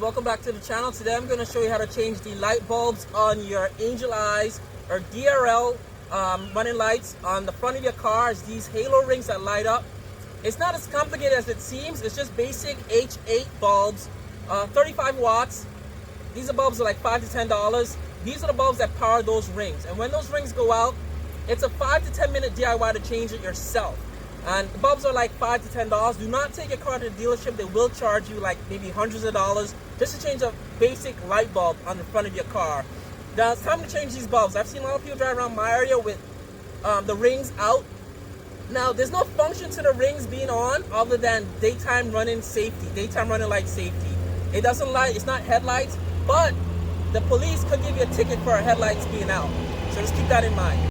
welcome back to the channel. Today I'm going to show you how to change the light bulbs on your Angel Eyes or DRL running lights on the front of your car. It's these halo rings that light up. It's not as complicated as it seems. It's just basic H8 bulbs, 35 watts. These bulbs are like $5 to $10. These are the bulbs that power those rings, and when those rings go out, it's a 5 to 10 minute DIY to change it yourself. And the bulbs are like $5 to $10. Do not take your car to the dealership. They will charge you like maybe hundreds of dollars just to change a basic light bulb on the front of your car. Now it's time to change these bulbs. I've seen a lot of people drive around my area with the rings out. Now there's no function to the rings being on other than daytime running safety, daytime running light safety. It doesn't light, it's not headlights, but the police could give you a ticket for headlights being out. So just keep that in mind.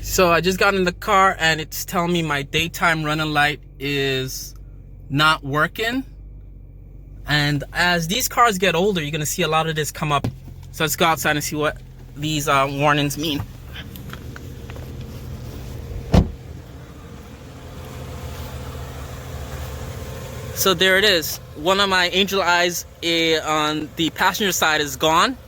So I just got in the car and it's telling me my daytime running light is not working. And as these cars get older, you're gonna see a lot of this come up. So let's go outside and see what these warnings mean. So there it is. One of my Angel Eyes on the passenger side is gone.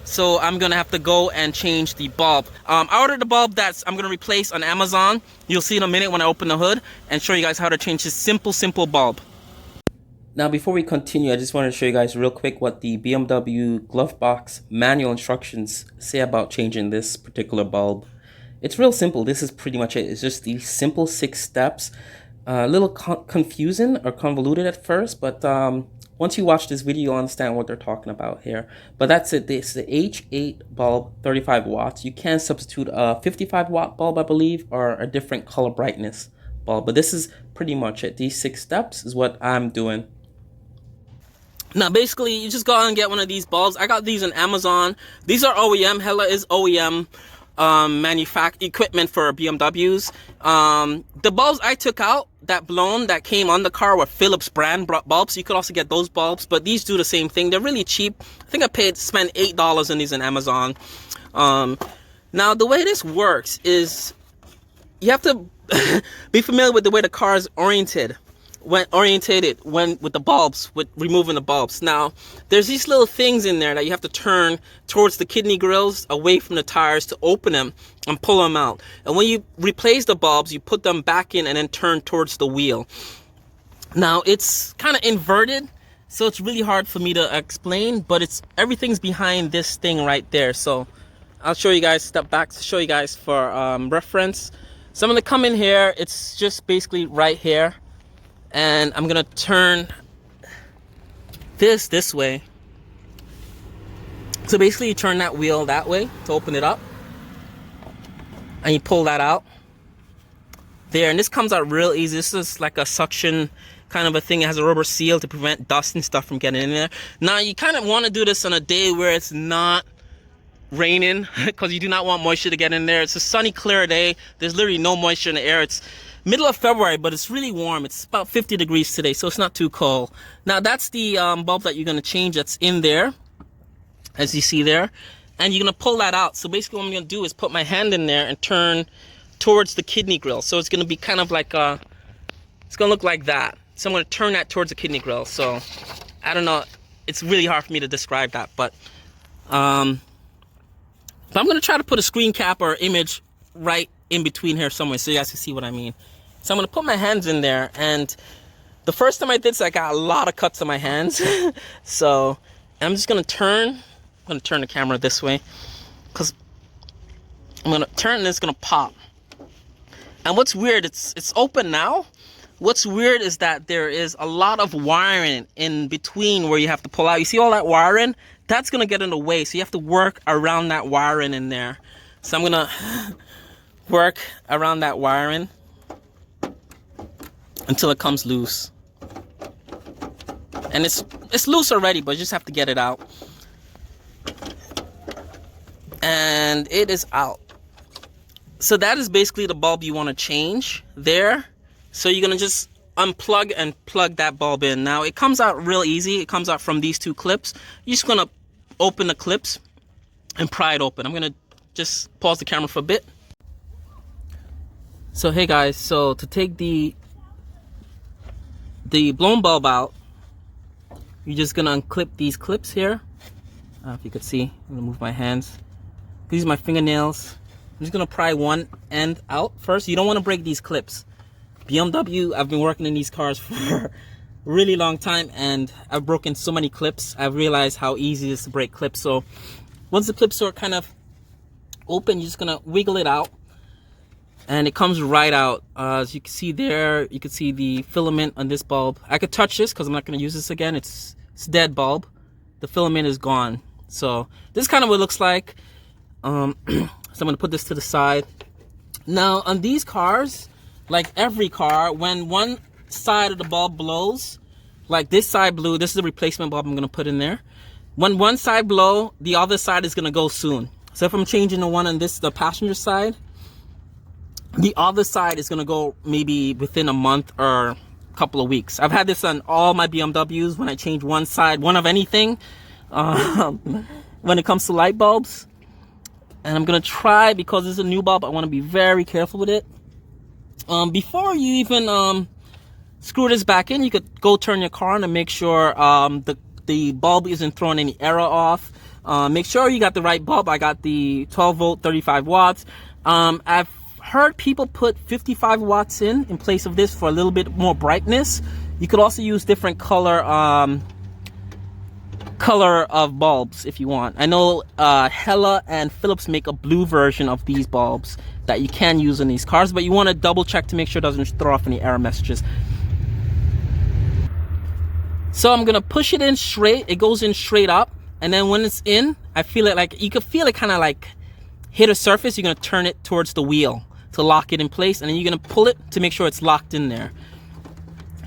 So I'm gonna have to go and change the bulb. I ordered the bulb that I'm gonna replace on Amazon. You'll see in a minute when I open the hood and show you guys how to change this simple bulb. Now before we continue, I just want to show you guys real quick what the BMW glove box manual instructions say about changing this particular bulb. It's real simple. This is pretty much it. It's just these simple 6 steps. A little confusing or convoluted at first, but once you watch this video, you'll understand what they're talking about here. But that's it. This is the H8 bulb, 35 watts. You can substitute a 55 watt bulb, I believe, or a different color brightness bulb. But this is pretty much it. These 6 steps is what I'm doing. Now, basically, you just go out and get one of these bulbs. I got these on Amazon. These are OEM. Hella is OEM equipment for BMWs. The bulbs I took out that came on the car were Philips brand bulbs. You could also get those bulbs, but these do the same thing. They're really cheap. I think I spent $8 on these on Amazon. Now the way this works is you have to be familiar with the way the car is oriented. With the bulbs, with removing the bulbs. Now, there's these little things in there that you have to turn towards the kidney grills, away from the tires, to open them and pull them out. And when you replace the bulbs, you put them back in and then turn towards the wheel. Now, it's kind of inverted, so it's really hard for me to explain, but everything's behind this thing right there. So I'll show you guys, step back to show you guys for reference. So I'm gonna come in here. It's just basically right here. And I'm gonna turn this way. So basically you turn that wheel that way to open it up. And you pull that out. There, and this comes out real easy. This is like a suction kind of a thing. It has a rubber seal to prevent dust and stuff from getting in there. Now you kind of want to do this on a day where it's not raining, because you do not want moisture to get in there. It's a sunny, clear day. There's literally no moisture in the air. It's middle of February, but it's really warm. It's about 50 degrees today, so it's not too cold. Now that's the bulb that you're going to change that's in there, as you see there. And you're going to pull that out. So basically what I'm going to do is put my hand in there and turn towards the kidney grill. So it's going to be kind of like it's going to look like that. So I'm going to turn that towards the kidney grill. So I don't know. It's really hard for me to describe that, but I'm going to try to put a screen cap or image right in between here somewhere so you guys can see what I mean. So I'm going to put my hands in there, and the first time I did this, I got a lot of cuts on my hands. So I'm just going to turn. I'm going to turn the camera this way, because I'm going to turn and it's going to pop. And what's weird, it's open now. What's weird is that there is a lot of wiring in between where you have to pull out. You see all that wiring? That's going to get in the way, so you have to work around that wiring in there. So I'm going to work around that wiring until it comes loose. And it's loose already, but you just have to get it out. And it is out. So that is basically the bulb you want to change there. So you're going to just unplug and plug that bulb in. Now it comes out real easy. It comes out from these 2 clips. You're just going to open the clips and pry it open. I'm going to just pause the camera for a bit. So hey guys, so to take the blown bulb out, You're just gonna unclip these clips here. If you could see, I'm gonna move my hands. These are my fingernails. I'm just gonna pry one end out first. You don't want to break these clips. BMW, I've been working in these cars for a really long time, and I've broken so many clips. I've realized how easy it is to break clips. So once the clips are kind of open, you're just gonna wiggle it out, and it comes right out. As you can see there, you can see the filament on this bulb. I could touch this because I'm not gonna use this again. It's dead bulb. The filament is gone. So this is kind of what it looks like. So I'm gonna put this to the side. Now on these cars, like every car, when one side of the bulb blows, like this side blew, this is the replacement bulb I'm gonna put in there. When one side blow, the other side is gonna go soon. So if I'm changing the one on this, the passenger side, the other side is gonna go maybe within a month or a couple of weeks. I've had this on all my BMWs when I change one side, one of anything, when it comes to light bulbs. And I'm gonna try, because it's a new bulb, I wanna be very careful with it. Before you even screw this back in, you could go turn your car on and make sure the bulb isn't throwing any error off. Make sure you got the right bulb. I got the 12 volt 35 watts. I've heard people put 55 watts in place of this for a little bit more brightness. You could also use different color of bulbs if you want. I know Hella and Philips make a blue version of these bulbs that you can use in these cars, but you want to double check to make sure it doesn't throw off any error messages. So I'm gonna push it in straight. It goes in straight up, and then when it's in, I feel it like, you can feel it kind of like hit a surface. You're gonna turn it towards the wheel to lock it in place, and then you're gonna pull it to make sure it's locked in there.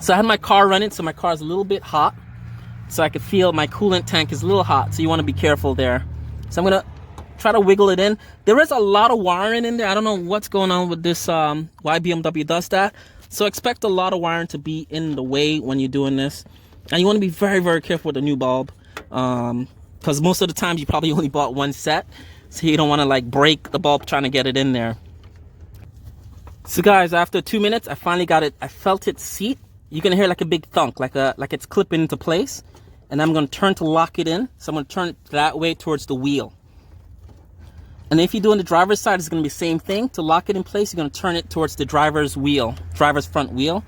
So I had my car running, so my car is a little bit hot, so I could feel my coolant tank is a little hot, so you want to be careful there. So I'm gonna try to wiggle it in. There is a lot of wiring in there. I don't know what's going on with this, why BMW does that. So expect a lot of wiring to be in the way when you're doing this. And you want to be very, very careful with the new bulb, because most of the time you probably only bought one set, so you don't want to like break the bulb trying to get it in there. So guys, after 2 minutes, I finally got it. I felt it seat. You're gonna hear like a big thunk, like it's clipping into place. And I'm gonna turn to lock it in. So I'm gonna turn it that way towards the wheel. And if you do on the driver's side, it's gonna be the same thing. To lock it in place, you're gonna turn it towards the driver's front wheel,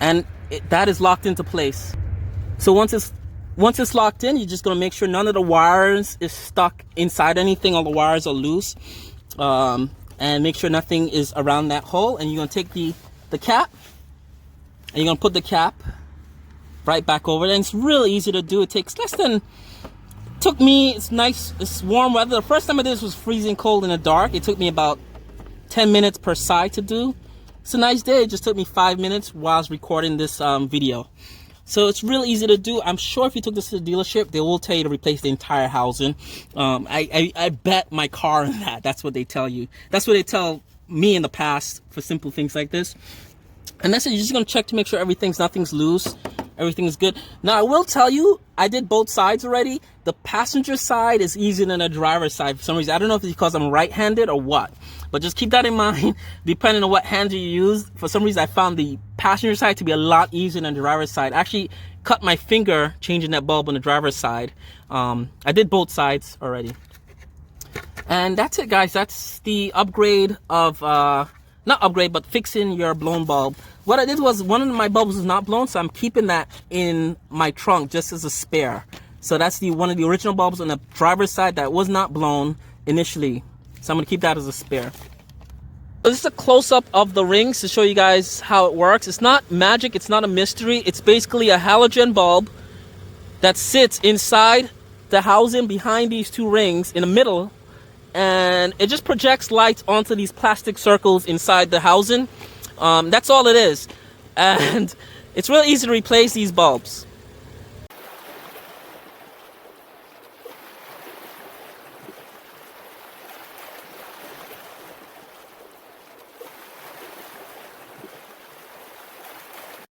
and that is locked into place. So once it's locked in, you're just gonna make sure none of the wires is stuck inside anything. All the wires are loose, and make sure nothing is around that hole. And you're gonna take the cap, and you're gonna put the cap right back over there. And it's really easy to do. It takes less than. Took me, it's nice, it's warm weather. The first time I did this was freezing cold in the dark. It took me about 10 minutes per side to do. It's a nice day. It just took me 5 minutes while I was recording this video. So it's really easy to do. I'm sure if you took this to the dealership, they will tell you to replace the entire housing. I bet my car on that. That's what they tell you. That's what they tell me in the past for simple things like this. And that's it. You're just gonna check to make sure nothing's loose. Everything is good. Now I will tell you, I did both sides already. The passenger side is easier than the driver's side for some reason. I don't know if it's because I'm right-handed or what, but just keep that in mind. Depending on what hand you use, for some reason I found the passenger side to be a lot easier than the driver's side. I actually cut my finger changing that bulb on the driver's side. I did both sides already. And that's it, guys. That's the upgrade of not upgrade, but fixing your blown bulb. What I did was, one of my bulbs was not blown, so I'm keeping that in my trunk just as a spare. So that's one of the original bulbs on the driver's side that was not blown initially. So I'm gonna keep that as a spare. So this is a close-up of the rings to show you guys how it works. It's not magic, it's not a mystery. It's basically a halogen bulb that sits inside the housing behind these two rings in the middle, and it just projects lights onto these plastic circles inside the housing. That's all it is, and it's really easy to replace these bulbs.